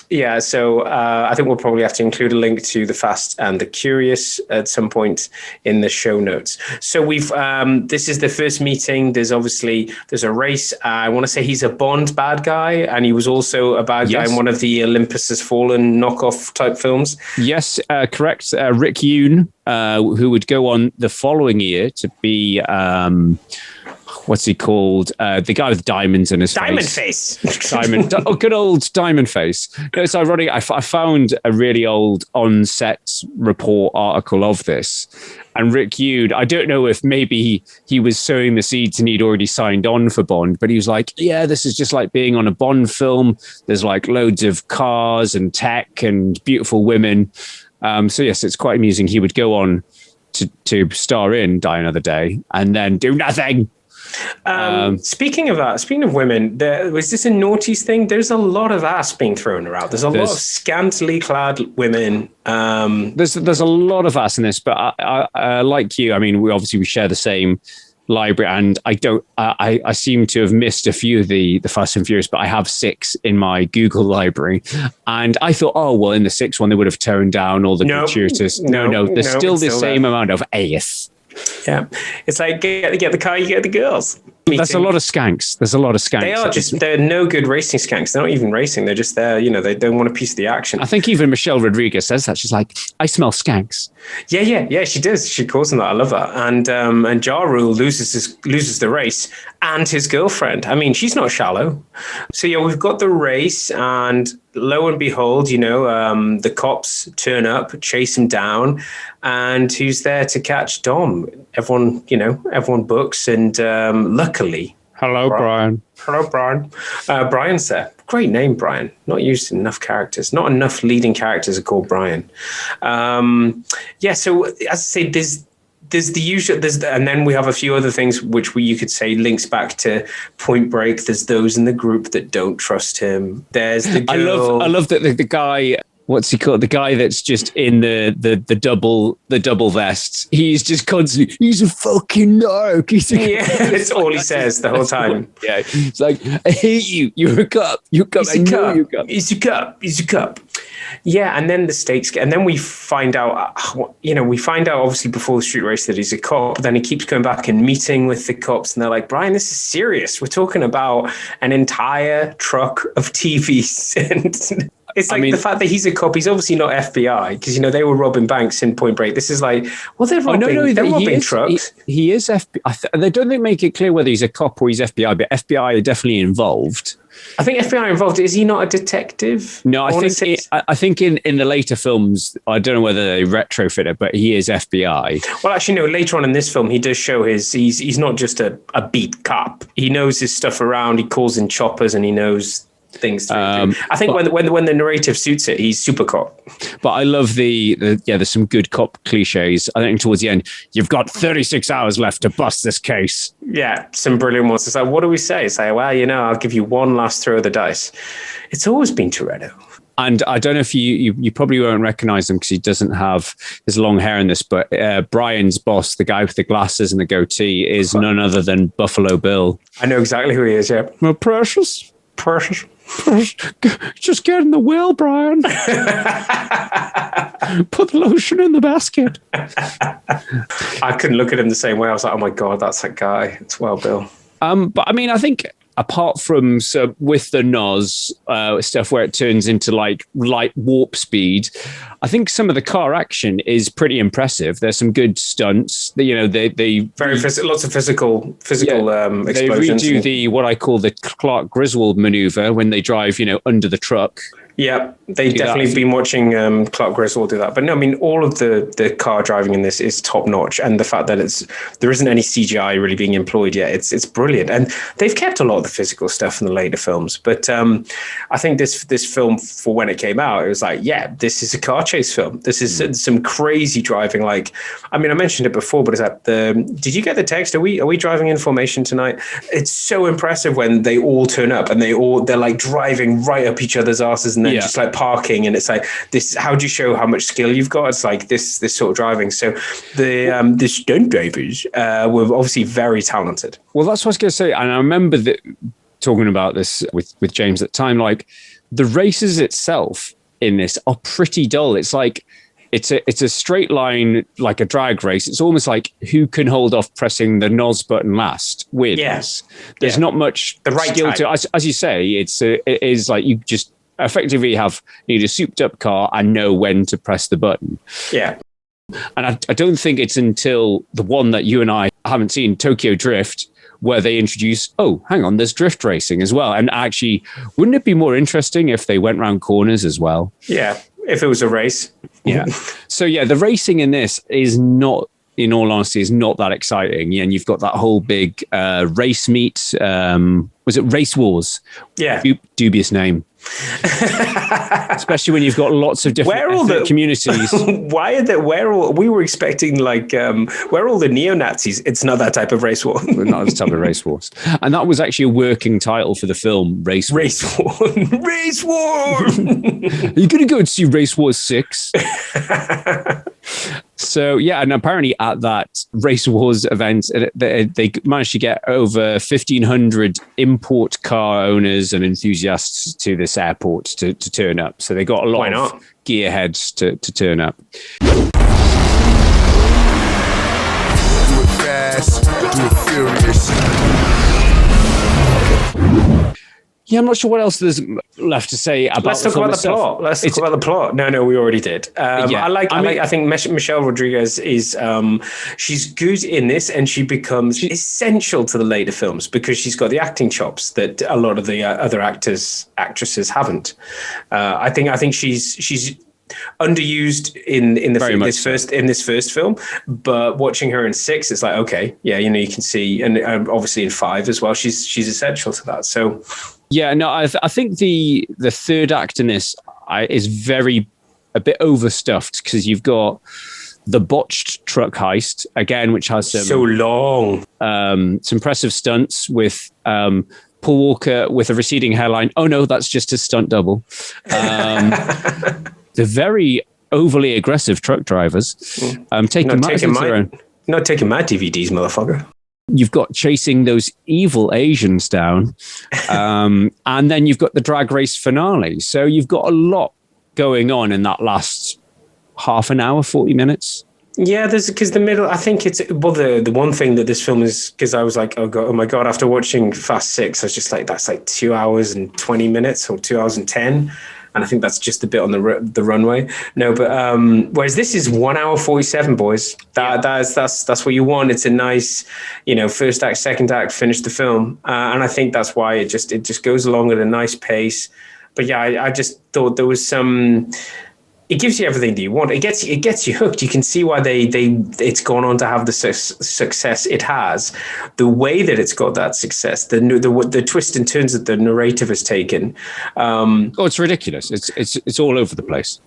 [SPEAKER 6] Yeah, so I think we'll probably have to include a link to The Fast and the Curious at some point in the show notes. So we've this is the first meeting. There's a race. I want to say he's a Bond bad guy, and he was also a bad guy in one of the Olympus Has Fallen knockoff type films.
[SPEAKER 7] Yes, correct. Rick Yoon, who would go on the following year to be... what's he called? The guy with diamonds in his
[SPEAKER 6] face.
[SPEAKER 7] Diamond. Oh, good old Diamond Face. No, it's ironic. I found a really old on-set report article of this. And Rick Yoon, I don't know if maybe he was sowing the seeds and he'd already signed on for Bond, but he was like, yeah, this is just like being on a Bond film. There's like loads of cars and tech and beautiful women. So yes, it's quite amusing. He would go on to star in Die Another Day and then do nothing.
[SPEAKER 6] Speaking of women, was this a naughties thing? There's a lot of ass being thrown around. There's a lot of scantily clad women.
[SPEAKER 7] There's a lot of ass in this, but I like you. I mean, we share the same library, and I seem to have missed a few of the Fast and Furious, but I have 6 in my Google library, and I thought, oh well, in the 6th one they would have toned down all the gratuitous. No, there's still the same amount of ass.
[SPEAKER 6] Yeah, it's like get the car, you get the girls.
[SPEAKER 7] There's a lot of skanks.
[SPEAKER 6] They're no good racing skanks. They're not even racing. They're just there. You know, they don't want a piece of the action.
[SPEAKER 7] I think even Michelle Rodriguez says that. She's like, I smell skanks.
[SPEAKER 6] Yeah. She does. She calls them that. I love her. And Ja Rule loses the race and his girlfriend. I mean, she's not shallow. So yeah, we've got the race, and lo and behold, you know, the cops turn up, chase him down, and who's there to catch Dom? Everyone books, and luckily,
[SPEAKER 7] hello, Brian.
[SPEAKER 6] Hello, Brian. Brian's there. Great name, Brian. Not used in enough characters. Not enough leading characters are called Brian. So as I say, there's the usual. And then we have a few other things which you could say links back to Point Break. There's those in the group that don't trust him. There's the girl.
[SPEAKER 7] I love that the guy. What's he called? The guy that's just in the double vests. He's just constantly, he's a fucking narc.
[SPEAKER 6] That's all he says the whole time.
[SPEAKER 7] Yeah. It's like, I hate you. You're a cop. You're a cop.
[SPEAKER 6] He's a cop. Yeah, and then the stakes get, and then we find out, obviously before the street race that he's a cop, but then he keeps going back and meeting with the cops, and they're like, Brian, this is serious. We're talking about an entire truck of TVs. And it's like the fact that he's a cop, he's obviously not FBI, because, you know, they were robbing banks in Point Break. This is like, well, they're robbing trucks.
[SPEAKER 7] He is FBI. They don't make it clear whether he's a cop or he's FBI, but FBI are definitely involved.
[SPEAKER 6] I think FBI involved. Is he not a detective?
[SPEAKER 7] No, I think in the later films, I don't know whether they retrofit it, but he is FBI.
[SPEAKER 6] Well, actually, no. Later on in this film, he does show he's not just a beat cop. He knows his stuff around. He calls in choppers, and he knows things through. I think when the narrative suits it, he's super cop.
[SPEAKER 7] But I love there's some good cop cliches. I think towards the end, you've got 36 hours left to bust this case.
[SPEAKER 6] Yeah, some brilliant ones. It's like, what do we say? It's like, well, I'll give you one last throw of the dice. It's always been Toretto.
[SPEAKER 7] And I don't know if you probably won't recognize him because he doesn't have his long hair in this, but Brian's boss, the guy with the glasses and the goatee, is none other than Buffalo Bill.
[SPEAKER 6] I know exactly who he is, yeah.
[SPEAKER 7] My precious. Just get in the well, Brian. Put the lotion in the basket.
[SPEAKER 6] I couldn't look at him the same way. I was like, oh my God, that's that guy. It's Wild Bill.
[SPEAKER 7] But I mean, I think apart from with the NOS stuff where it turns into like light warp speed, I think some of the car action is pretty impressive. There's some good stunts. They
[SPEAKER 6] lots of physical explosions.
[SPEAKER 7] They redo what I call the Clark Griswold maneuver when they drive, under the truck.
[SPEAKER 6] Yeah, they definitely been watching Clark Griswold do that. But no, I mean, all of the car driving in this is top notch, and the fact that there isn't any CGI really being employed yet, it's brilliant. And they've kept a lot of the physical stuff in the later films. But I think this film, for when it came out, it was like, yeah, this is a car chase film. This is some crazy driving. Like, I mean, I mentioned it before, but did you get the text? Are we driving in formation tonight? It's so impressive when they all turn up and they're like driving right up each other's asses and just like parking, and it's like this. How do you show how much skill you've got? It's like this sort of driving. So the stunt drivers were obviously very talented.
[SPEAKER 7] Well, that's what I was going to say, and I remember talking about this with James at the time. Like the races itself in this are pretty dull. It's like it's a straight line, like a drag race. It's almost like who can hold off pressing the NOS button last wins.
[SPEAKER 6] Yes.
[SPEAKER 7] There's not much skill to it. As you say, it is like you just effectively need a souped up car and know when to press the button.
[SPEAKER 6] Yeah.
[SPEAKER 7] And I don't think it's until the one that you and I haven't seen, Tokyo Drift, where they introduce, oh, hang on, there's drift racing as well. And actually, wouldn't it be more interesting if they went round corners as well?
[SPEAKER 6] Yeah, if it was a race.
[SPEAKER 7] Yeah. So yeah, the racing in this is not, in all honesty, is not that exciting. Yeah, and you've got that whole big race meet. Was it Race Wars?
[SPEAKER 6] Yeah.
[SPEAKER 7] Dubious name. Especially when you've got lots of different communities.
[SPEAKER 6] We were expecting where are all the neo-Nazis? It's not that type of race war.
[SPEAKER 7] Not that type of race wars. And that was actually a working title for the film, Race War.
[SPEAKER 6] Race War. Race War.
[SPEAKER 7] Are you going to go and see Race Wars 6? So, yeah, and apparently at that Race Wars event, they managed to get over 1,500 import car owners and enthusiasts to this airport to turn up. So they got a lot of gearheads to turn up.
[SPEAKER 8] Do it fast, do it furious.
[SPEAKER 7] Yeah, I'm not sure what else there's left to say about.
[SPEAKER 6] Let's talk about the plot. Let's talk about the plot. No, we already did. I think Michelle Rodriguez is she's good in this, and she becomes essential to the later films because she's got the acting chops that a lot of the other actresses haven't. I think she's underused in this first film, but watching her in 6, it's like, okay, yeah, you can see, and obviously in 5 as well, she's essential to that. So.
[SPEAKER 7] Yeah, no, I think the third act in this is a bit overstuffed because you've got the botched truck heist again, which has
[SPEAKER 6] so long,
[SPEAKER 7] some impressive stunts with Paul Walker with a receding hairline. Oh no, that's just his stunt double. The very overly aggressive truck drivers taking matters into their own.
[SPEAKER 6] Not taking my DVDs, motherfucker.
[SPEAKER 7] You've got chasing those evil Asians down. And then you've got the drag race finale. So you've got a lot going on in that last half an hour, 40 minutes.
[SPEAKER 6] Yeah, because the middle, I think it's, well, the one thing that this film is, because I was like, oh my God, after watching Fast 6, I was just like, that's like 2 hours and 20 minutes or 2 hours and 10. And I think that's just a bit on the runway. No, but whereas this is 1 hour 47, boys. That's what you want. It's a nice, first act, second act, finish the film, and I think that's why it just goes along at a nice pace. But yeah, I just thought there was some it gives you everything that you want. It gets you hooked. You can see why it's gone on to have the success it has. The way that it's got that success, the twist and turns that the narrative has taken.
[SPEAKER 7] It's ridiculous. It's all over the place.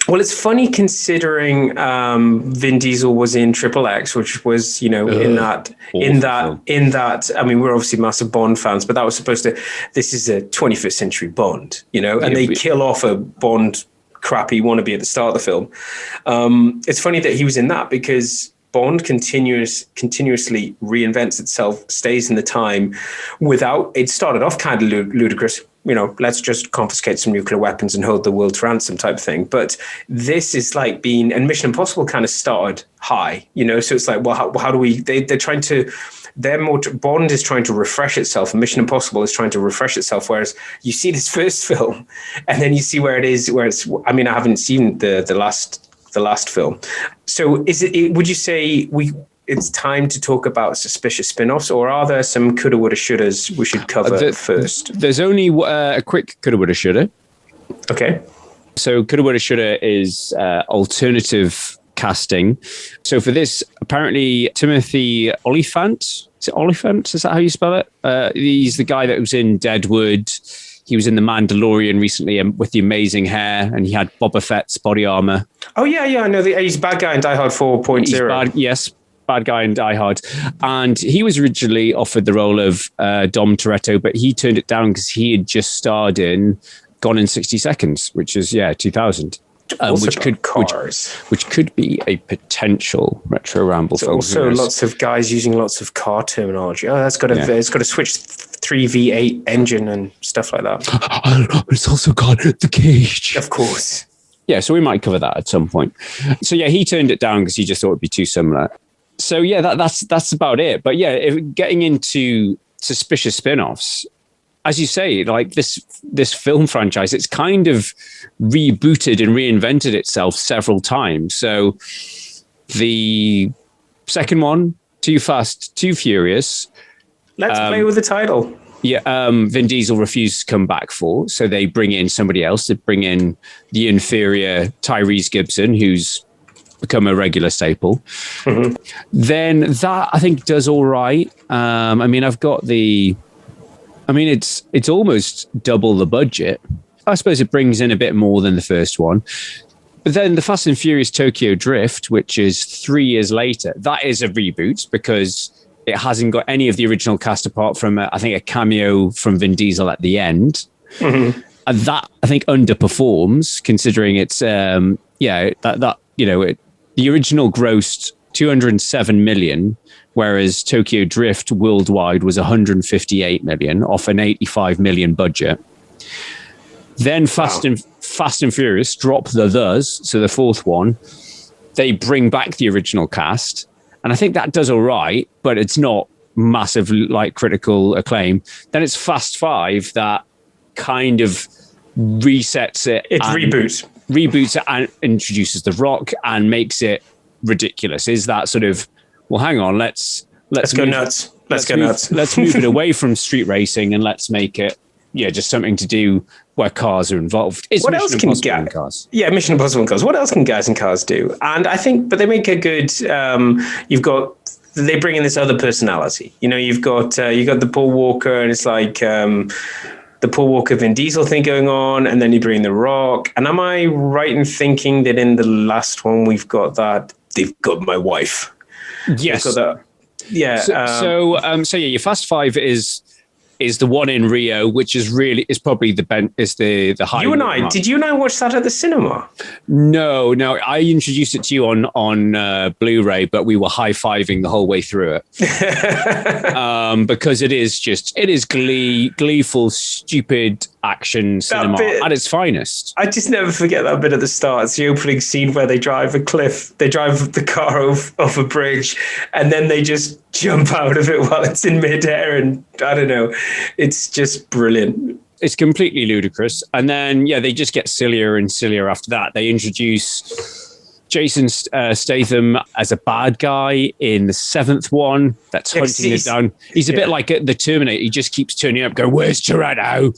[SPEAKER 6] Well, it's funny considering Vin Diesel was in Triple X, which was, in that. I mean, we're obviously massive Bond fans, but that was supposed to. This is a 21st century Bond, and they kill off a Bond crappy wannabe at the start of the film. It's funny that he was in that because Bond continuously reinvents itself, stays in the time without. It started off kind of ludicrous. Let's just confiscate some nuclear weapons and hold the world to ransom type thing. But this is like and Mission Impossible kind of started high, so it's like, well, how do we, they're trying to, Bond is trying to refresh itself and Mission Impossible is trying to refresh itself. Whereas you see this first film and then you see where it is, I haven't seen the last film. So would you say it's time to talk about suspicious spin-offs, or are there some coulda, woulda, shouldas we should cover first?
[SPEAKER 7] There's only a quick coulda, woulda, shoulda.
[SPEAKER 6] Okay.
[SPEAKER 7] So coulda, woulda, shoulda is alternative casting. So for this, apparently Timothy Olyphant, is it Olyphant? Is that how you spell it? He's the guy that was in Deadwood. He was in The Mandalorian recently with the amazing hair, and he had Boba Fett's body armor.
[SPEAKER 6] Oh, yeah, I know. He's bad guy in Die Hard 4.0.
[SPEAKER 7] Bad guy in Die Hard. And he was originally offered the role of Dom Toretto, but he turned it down because he had just starred in Gone in 60 Seconds, which is, 2000. Which could be a potential retro ramble film.
[SPEAKER 6] Also, lots of guys using lots of car terminology. Oh, it's got a switch 3V8 engine and stuff like that.
[SPEAKER 7] It's also got the cage,
[SPEAKER 6] of course.
[SPEAKER 7] Yeah, so we might cover that at some point. So he turned it down because he just thought it'd be too similar. So that's about it. But getting into suspicious spin-offs, as you say, like this film franchise, it's kind of rebooted and reinvented itself several times. So the second one, Too Fast, Too Furious.
[SPEAKER 6] Let's play with the title.
[SPEAKER 7] Yeah, Vin Diesel refused to come back for, so they bring in somebody else. They bring in the inferior Tyrese Gibson, who's become a regular staple. Mm-hmm. Then that, I think, does all right. It's almost double the budget. I suppose it brings in a bit more than the first one. But then the Fast and Furious Tokyo Drift, which is 3 years later, that is a reboot because it hasn't got any of the original cast apart from, I think, a cameo from Vin Diesel at the end. Mm-hmm. And that, I think, underperforms considering it's, the original grossed 207 million, whereas Tokyo Drift worldwide was 158 million off an 85 million budget. Then Fast and Furious drop those, so the fourth one, they bring back the original cast. And I think that does all right, but it's not massive like critical acclaim. Then it's Fast 5 that kind of resets it.
[SPEAKER 6] It
[SPEAKER 7] reboots it and introduces The Rock and makes it ridiculous. Is that sort of, well, hang on, let's
[SPEAKER 6] go nuts. Let's go nuts.
[SPEAKER 7] Let's move it away from street racing and let's make it, just something to do where cars are involved. It's
[SPEAKER 6] what else can cars? Yeah, Mission Impossible in cars. What else can guys in cars do? And I think, but they make a good. They bring in this other personality. You've got the Paul Walker, and it's like the Paul Walker Vin Diesel thing going on, and then you bring The Rock. And am I right in thinking that in the last one we've got that they've got my wife?
[SPEAKER 7] Yes.
[SPEAKER 6] Yeah.
[SPEAKER 7] Your Fast 5 is the one in Rio, which is probably the high.
[SPEAKER 6] Did you and I watch that at the cinema?
[SPEAKER 7] No, I introduced it to you on Blu-ray, but we were high-fiving the whole way through it. Because it is gleeful, stupid action cinema at its finest.
[SPEAKER 6] I just never forget that bit at the start. It's the opening scene where they drive a cliff, they drive the car off a bridge, and then they just jump out of it while it's in midair, and I don't know. It's just brilliant.
[SPEAKER 7] It's completely ludicrous. And then, they just get sillier and sillier after that. They introduce Jason Statham as a bad guy in the 7th one that's hunting it down. He's a bit like the Terminator. He just keeps turning up, going, "Where's Toretto?"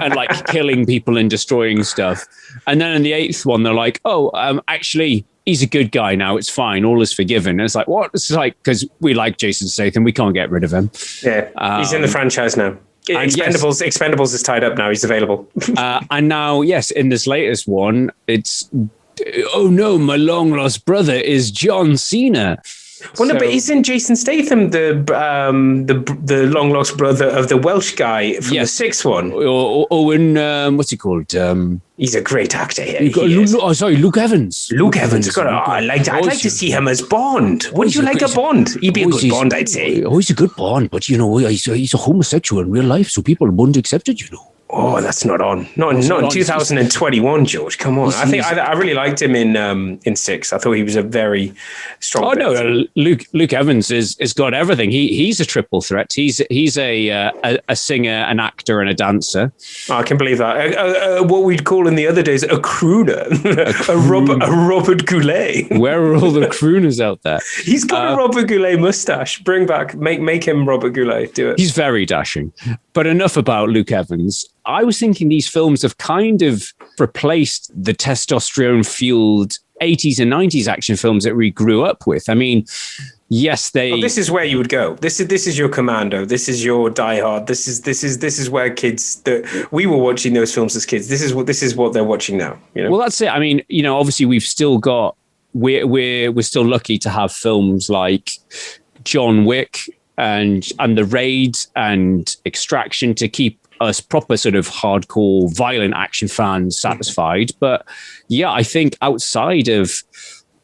[SPEAKER 7] And like killing people and destroying stuff. And then in the 8th one, they're like, "Oh, actually, he's a good guy now. It's fine. All is forgiven." And it's like, what? It's like, because we like Jason Statham. We can't get rid of him.
[SPEAKER 6] Yeah, he's in the franchise now. Expendables is tied up now. He's available.
[SPEAKER 7] And now, yes, in this latest one, it's, oh no, my long lost brother is John Cena.
[SPEAKER 6] Well, no, but isn't Jason Statham the long lost brother of the Welsh guy from the 6th one?
[SPEAKER 7] Owen, what's he called?
[SPEAKER 6] He's a great actor here.
[SPEAKER 7] Luke Evans.
[SPEAKER 6] Luke Evans. I'd like to see him as Bond. Wouldn't you like a Bond? He'd be a good Bond, I'd say.
[SPEAKER 7] Oh, he's a good Bond, but he's a homosexual in real life, so people wouldn't accept it,
[SPEAKER 6] Oh, that's not on. Not in 2021, George. Come on. I really liked him in 6. I thought he was a very strong.
[SPEAKER 7] Oh no, Luke Evans is got everything. He's a triple threat. He's a singer, an actor, and a dancer.
[SPEAKER 6] Oh, I can believe that. What we'd call in the other days a crooner, a Robert Goulet.
[SPEAKER 7] Where are all the crooners out there?
[SPEAKER 6] He's got a Robert Goulet mustache. Make him Robert Goulet. Do it.
[SPEAKER 7] He's very dashing. But enough about Luke Evans. I was thinking these films have kind of replaced the testosterone-fueled 80s and 90s action films that we grew up with. I mean, yes, this
[SPEAKER 6] is where you would go. This is your Commando. This is your Die Hard. This is where kids that we were watching those films as kids. This is what they're watching now.
[SPEAKER 7] Well, that's it. I mean, obviously we've still got we're still lucky to have films like John Wick and The Raid and Extraction to keep us proper sort of hardcore violent action fans satisfied. But yeah, I think outside of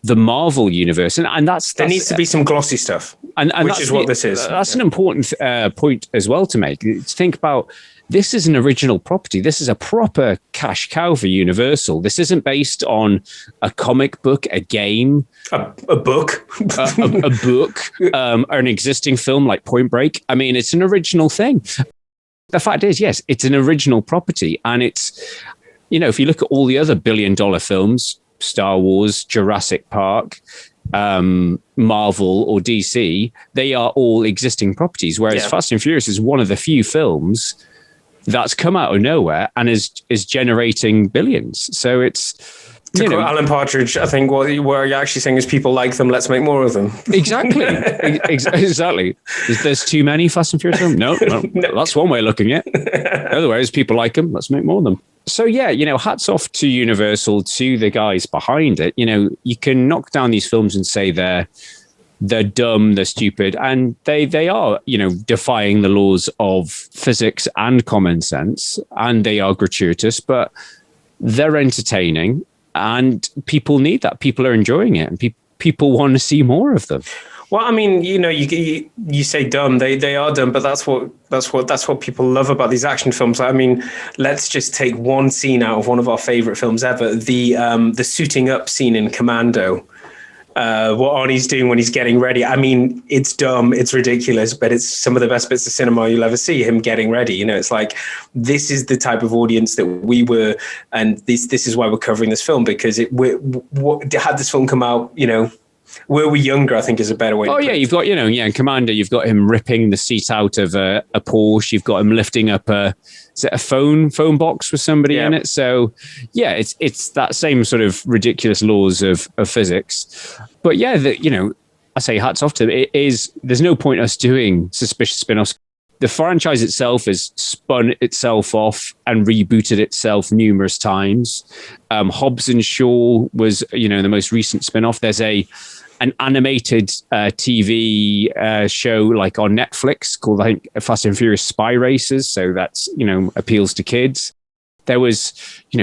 [SPEAKER 7] the Marvel universe, and that's
[SPEAKER 6] there needs to be some glossy stuff, and which is what this is.
[SPEAKER 7] That's an important point as well to make. To think about, this is an original property. This is a proper cash cow for Universal. This isn't based on a comic book, a game,
[SPEAKER 6] a book,
[SPEAKER 7] a book, or an existing film like Point Break. I mean, it's an original thing. The fact is, yes, it's an original property. And it's, if you look at all the other billion-dollar films, Star Wars, Jurassic Park, Marvel or DC, they are all existing properties. Whereas Fast and Furious is one of the few films that's come out of nowhere and is generating billions. So it's...
[SPEAKER 6] To quote Alan Partridge, I think what you're actually saying is people like them, let's make more of them.
[SPEAKER 7] Exactly. Exactly. There's too many Fast and Furious films? No, that's one way of looking at it. Otherwise, people like them, let's make more of them. So yeah, hats off to Universal, to the guys behind it. You can knock down these films and say they're dumb, they're stupid, and they are, defying the laws of physics and common sense, and they are gratuitous, but they're entertaining. And people need that. People are enjoying it, and people want to see more of them.
[SPEAKER 6] Well, I mean, you say dumb. They are dumb, but that's what people love about these action films. I mean, let's just take one scene out of one of our favorite films ever: the suiting up scene in Commando. What Arnie's doing when he's getting ready. I mean, it's dumb, it's ridiculous, but it's some of the best bits of cinema you'll ever see, him getting ready. It's like, this is the type of audience that we were, and this is why we're covering this film, because had this film come out, were we younger, I think is a better way to put it.
[SPEAKER 7] You've got, in Commando, you've got him ripping the seat out of a Porsche. You've got him lifting up a phone box with somebody in it. So yeah, it's that same sort of ridiculous laws of physics. But yeah, I say hats off to them. There's no point us doing suspicious spin-offs. The franchise itself has spun itself off and rebooted itself numerous times. Hobbs and Shaw was, the most recent spin-off. There's an animated TV show like on Netflix called, I think, Fast and Furious Spy Racers. So that's, appeals to kids. There was,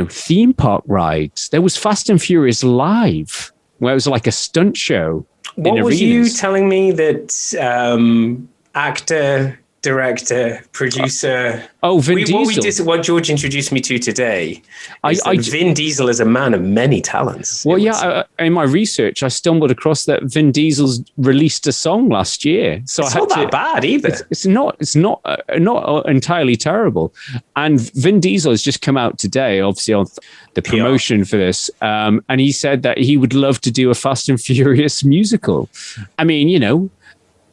[SPEAKER 7] theme park rides. There was Fast and Furious Live, where it was like a stunt show.
[SPEAKER 6] What was you telling me that actor director, producer.
[SPEAKER 7] Vin Diesel.
[SPEAKER 6] What George introduced me to today is that Vin Diesel is a man of many talents.
[SPEAKER 7] Well, in my research, I stumbled across that Vin Diesel's released a song last year. So
[SPEAKER 6] it's not that bad either.
[SPEAKER 7] It's not entirely terrible. And Vin Diesel has just come out today, obviously on the promotion for this, and he said that he would love to do a Fast and Furious musical. I mean,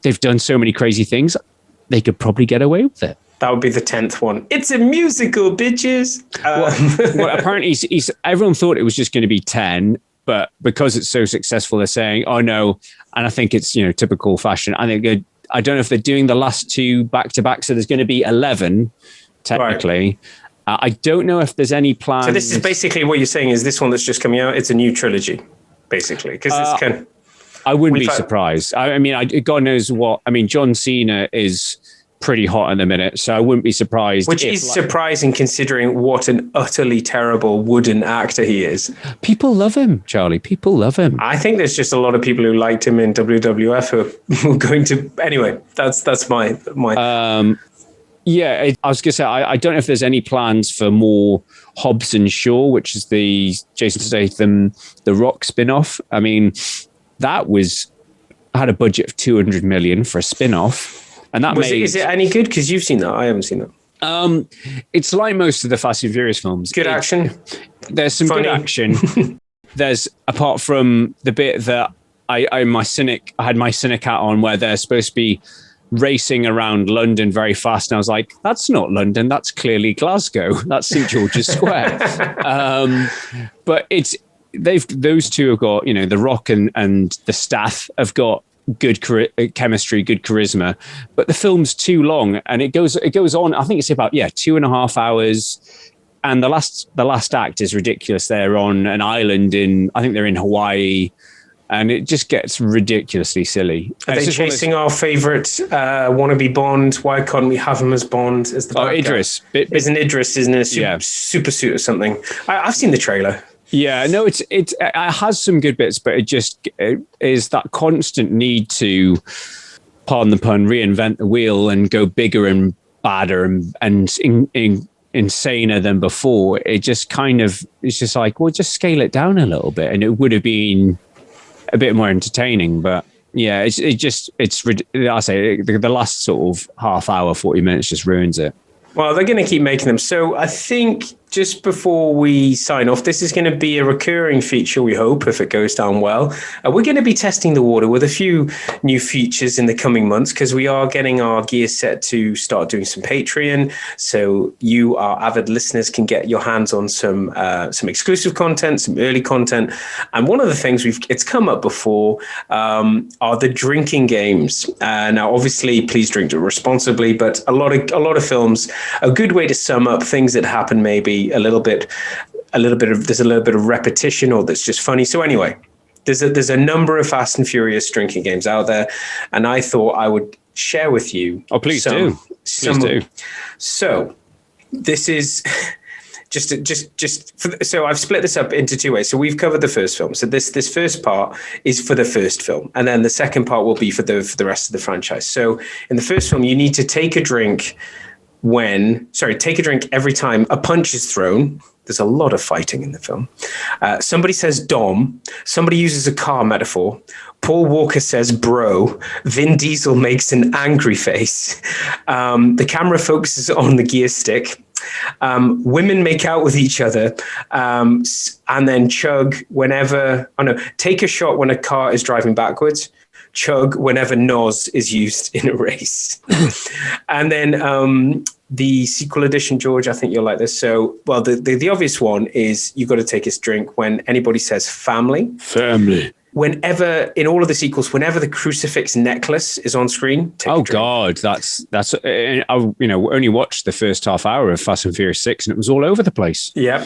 [SPEAKER 7] they've done so many crazy things. They could probably get away with it.
[SPEAKER 6] That would be the 10th one. It's a musical, bitches.
[SPEAKER 7] Well, apparently, everyone thought it was just going to be 10, but because it's so successful, they're saying, "Oh no!" And I think it's typical fashion. I don't know if they're doing the last 2 back to back, so there's going to be 11 technically. Right. I don't know if there's any plans.
[SPEAKER 6] So this is basically what you're saying is this one that's just coming out. It's a new trilogy, basically, because it's kind of.
[SPEAKER 7] I wouldn't be surprised. I mean, God knows what. I mean, John Cena is pretty hot in the minute, so I wouldn't be surprised.
[SPEAKER 6] Which is surprising considering what an utterly terrible wooden actor he is.
[SPEAKER 7] People love him, Charlie. People love him.
[SPEAKER 6] I think there's just a lot of people who liked him in WWF who are going to. Anyway, that's my.
[SPEAKER 7] Yeah, I was going to say, I don't know if there's any plans for more Hobbs and Shaw, which is the Jason Statham, The Rock spin-off. I mean, that had a budget of 200 million for a spin-off, and that
[SPEAKER 6] is it any good? Because you've seen that, I haven't seen that.
[SPEAKER 7] It's like most of the Fast and Furious films.
[SPEAKER 6] Good action.
[SPEAKER 7] There's some good action. There's, apart from the bit that I had my cynic hat on, where they're supposed to be racing around London very fast, and I was like, that's not London, that's clearly Glasgow, that's St George's Square. But those two have got, The Rock and the staff have got good chemistry, good charisma, but the film's too long, and it goes on. I think it's about 2.5 hours, and the last act is ridiculous. They're on an island I think they're in Hawaii, and it just gets ridiculously silly.
[SPEAKER 6] Are they chasing our favourite wannabe Bond? Why can't we have him as Bond? As the
[SPEAKER 7] Idris.
[SPEAKER 6] Isn't Idris in a super suit or something? I've seen the trailer.
[SPEAKER 7] Yeah, no, it has some good bits, but it is that constant need to, pardon the pun, reinvent the wheel and go bigger and badder and insaner than before. It's just like, well, just scale it down a little bit, and it would have been a bit more entertaining. But yeah, I say the last sort of half hour, 40 minutes just ruins it.
[SPEAKER 6] Well, they're going to keep making them. So I think just before we sign off, this is going to be a recurring feature, we hope, if it goes down well. We're going to be testing the water with a few new features in the coming months, because we are getting our gear set to start doing some Patreon. So you, our avid listeners, can get your hands on some exclusive content, some early content. And one of the things it's come up before are the drinking games. Now, obviously, please drink responsibly, but a lot of films, a good way to sum up things that happen maybe there's a little bit of repetition, or that's just funny. So anyway, there's a number of Fast and Furious drinking games out there, and I thought I would share with you.
[SPEAKER 7] Oh, please do.
[SPEAKER 6] So this is so I've split this up into 2 ways. So we've covered the first film. So this first part is for the first film, and then the second part will be for the rest of the franchise. So in the first film, you need to take a drink every time a punch is thrown. There's a lot of fighting in the film. Somebody says Dom. Somebody uses a car metaphor. Paul Walker says bro. Vin Diesel makes an angry face. The camera focuses on the gear stick. Women make out with each other, and then chug take a shot when a car is driving backwards. Chug whenever NOS is used in a race. And then the sequel edition, George, I think you'll like this. So, well, the obvious one is you've got to take a drink when anybody says family.
[SPEAKER 7] Family.
[SPEAKER 6] Whenever, in all of the sequels, whenever the crucifix necklace is on screen.
[SPEAKER 7] God, that's I only watched the first half hour of Fast and Furious 6, and it was all over the place.
[SPEAKER 6] Yeah.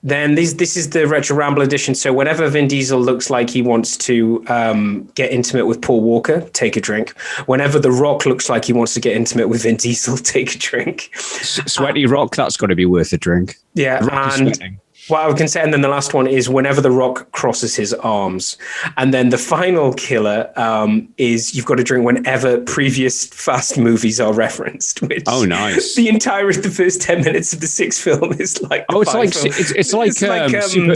[SPEAKER 6] Then this is the Retro Ramble edition. So whenever Vin Diesel looks like he wants to get intimate with Paul Walker, take a drink. Whenever The Rock looks like he wants to get intimate with Vin Diesel, take a drink.
[SPEAKER 7] Sweaty Rock, that's got to be worth a drink.
[SPEAKER 6] Yeah, Well, I can say, and then the last one is whenever The Rock crosses his arms. And then the final killer is you've got to drink whenever previous Fast movies are referenced. Which
[SPEAKER 7] nice.
[SPEAKER 6] The first 10 minutes of the sixth film is like...
[SPEAKER 7] it's like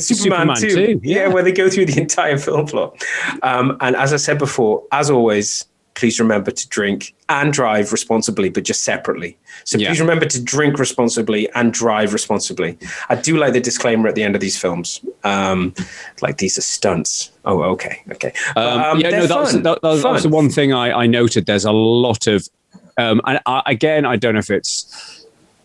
[SPEAKER 7] Superman 2.
[SPEAKER 6] Yeah, where they go through the entire film plot. And as I said before, as always, please remember to drink and drive responsibly, but just separately. So please remember to drink responsibly and drive responsibly. I do like the disclaimer at the end of these films. Like these are stunts. Oh, okay.
[SPEAKER 7] That was the one thing I noted. There's a lot of, and I don't know if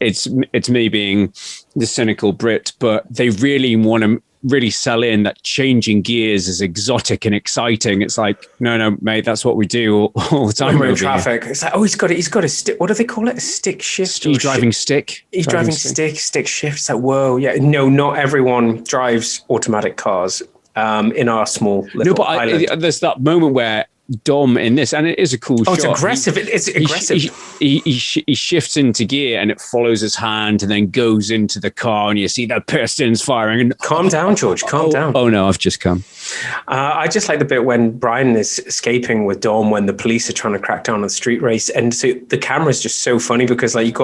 [SPEAKER 7] it's me being the cynical Brit, but they really want to really sell in that changing gears is exotic and exciting. It's like, no, mate, that's what we do all the time.
[SPEAKER 6] We're in traffic. It's like, he's got a stick. What do they call it? A stick shift?
[SPEAKER 7] He's driving stick.
[SPEAKER 6] He's driving stick shift. It's like, whoa, yeah. No, not everyone drives automatic cars in our small little island.
[SPEAKER 7] There's that moment where Dom in this, and it is a cool shot.
[SPEAKER 6] It's aggressive. It's aggressive.
[SPEAKER 7] He shifts into gear and it follows his hand and then goes into the car and you see the pistons firing. And
[SPEAKER 6] calm down, George. Calm down.
[SPEAKER 7] Oh no, I've just come.
[SPEAKER 6] I just like the bit when Brian is escaping with Dom when the police are trying to crack down on the street race, and so the camera is just so funny because like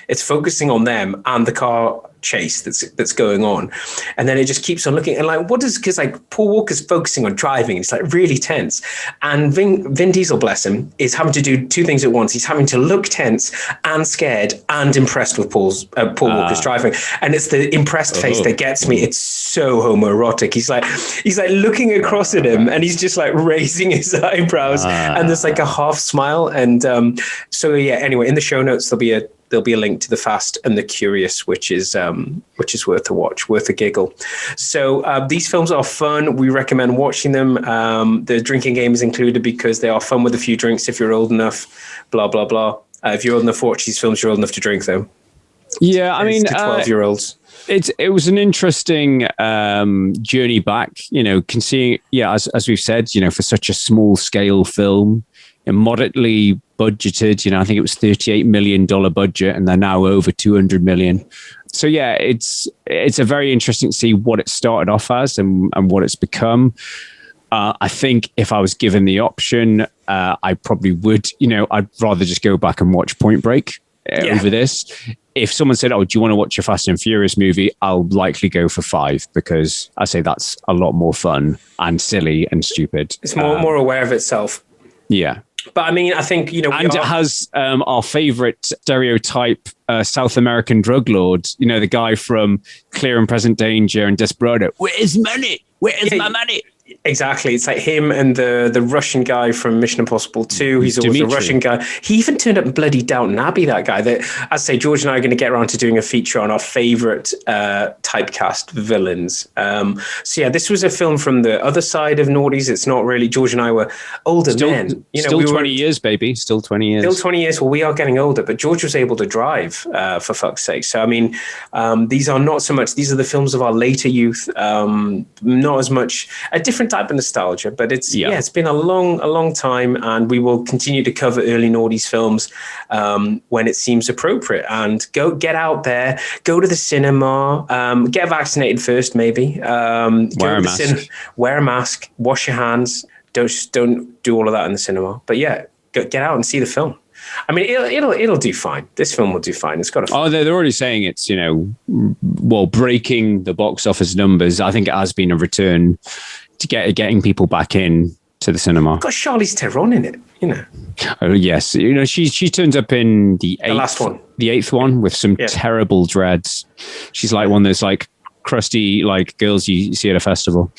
[SPEAKER 6] it's focusing on them and the car chase that's going on, and then it just keeps on looking and like because like Paul Walker's focusing on driving, it's like really tense, and Vin Diesel, bless him, is having to do two things at once. He's having to look tense and scared and impressed with Paul Walker's driving, and it's the impressed face that gets me. It's so homoerotic. He's like looking across at him and he's just like raising his eyebrows and there's like a half smile, and so yeah, anyway, in the show notes there'll be a link to The Fast and the Curious, which is worth a watch, worth a giggle. So these films are fun. We recommend watching them. The drinking game is included because they are fun with a few drinks if you're old enough, blah, blah, blah. If you're old enough to watch these films, you're old enough to drink them.
[SPEAKER 7] Yeah, I mean...
[SPEAKER 6] to 12-year-olds.
[SPEAKER 7] It was an interesting journey back, seeing, as we've said, for such a small scale film, and moderately budgeted, I think it was $38 million budget, and they're now over 200 million. So yeah, it's a very interesting to see what it started off as and what it's become. I think if I was given the option, I probably would, I'd rather just go back and watch Point Break over this. If someone said, do you want to watch a Fast and Furious movie? I'll likely go for 5 because I say that's a lot more fun and silly and stupid.
[SPEAKER 6] It's more aware of itself.
[SPEAKER 7] Yeah.
[SPEAKER 6] But I mean, I think,
[SPEAKER 7] it has our favorite stereotype South American drug lord, the guy from Clear and Present Danger and Desperado. Where's money? Where's my money?
[SPEAKER 6] Exactly. It's like him and the Russian guy from Mission Impossible 2. He's always a Russian guy. He even turned up in bloody Downton Abbey, that guy. That, as I say, George and I are going to get around to doing a feature on our favorite typecast villains. So yeah, this was a film from the other side of noughties. It's not really, George and I were older men.
[SPEAKER 7] Still 20 years, baby. Still 20 years.
[SPEAKER 6] Still 20 years. Well, we are getting older, but George was able to drive, for fuck's sake. So, I mean, these are not so much, these are the films of our later youth. Not as much, a different type of nostalgia, but it's been a long time, and we will continue to cover early noughties films when it seems appropriate. And get out there, go to the cinema, get vaccinated first, maybe. Wear a mask, wash your hands. Don't do all of that in the cinema. But yeah, get out and see the film. I mean, it'll do fine. This film will do fine. It's got a.
[SPEAKER 7] They're already saying it's breaking the box office numbers. I think it has been a return to getting people back in to the cinema.
[SPEAKER 6] It's got Charlize Theron in it,
[SPEAKER 7] Oh yes, she turns up in the
[SPEAKER 6] last one,
[SPEAKER 7] the 8th one, with some terrible dreads. She's like one of those like crusty like girls you see at a festival.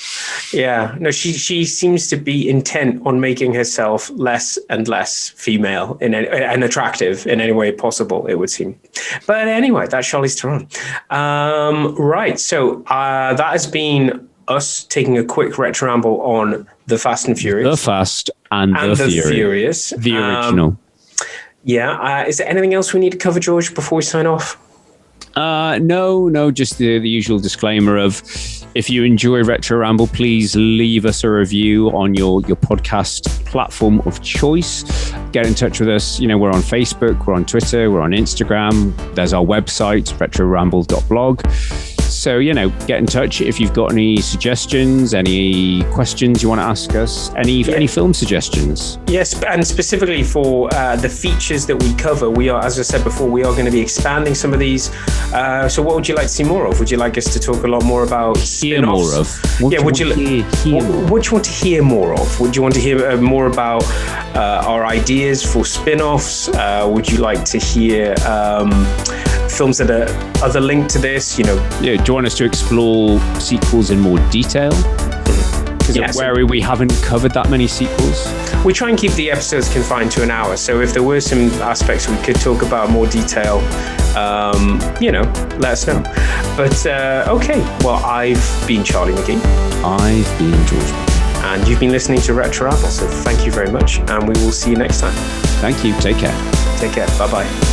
[SPEAKER 6] Yeah, no, she seems to be intent on making herself less and less female and attractive in any way possible, it would seem. But anyway, that's Charlize Theron. Right, so that has been us taking a quick retro ramble on The Fast and Furious.
[SPEAKER 7] The Fast and the Furious. The original.
[SPEAKER 6] Is there anything else we need to cover, George, before we sign off?
[SPEAKER 7] No, just the usual disclaimer of, if you enjoy Retro Ramble, please leave us a review on your podcast platform of choice. Get in touch with us. We're on Facebook, we're on Twitter, we're on Instagram. There's our website, retroramble.blog. So, get in touch if you've got any suggestions, any questions you want to ask us, any film suggestions.
[SPEAKER 6] Yes, and specifically for the features that we cover, we are, as I said before, we are going to be expanding some of these. So what would you like to see more of? Would you like us to talk a lot more about spin-offs? What would you want to hear more of? Would you want to hear more about our ideas for spin-offs? Would you like to hear films that are other linked to this? Do
[SPEAKER 7] you want us to explore sequels in more detail? Because where we haven't covered that many sequels.
[SPEAKER 6] We try and keep the episodes confined to an hour. So if there were some aspects we could talk about in more detail, let us know. But okay, well, I've been Charlie McGee.
[SPEAKER 7] I've been George McGee.
[SPEAKER 6] And you've been listening to Retro Ramble. So thank you very much, and we will see you next time.
[SPEAKER 7] Thank you. Take care.
[SPEAKER 6] Take care. Bye-bye.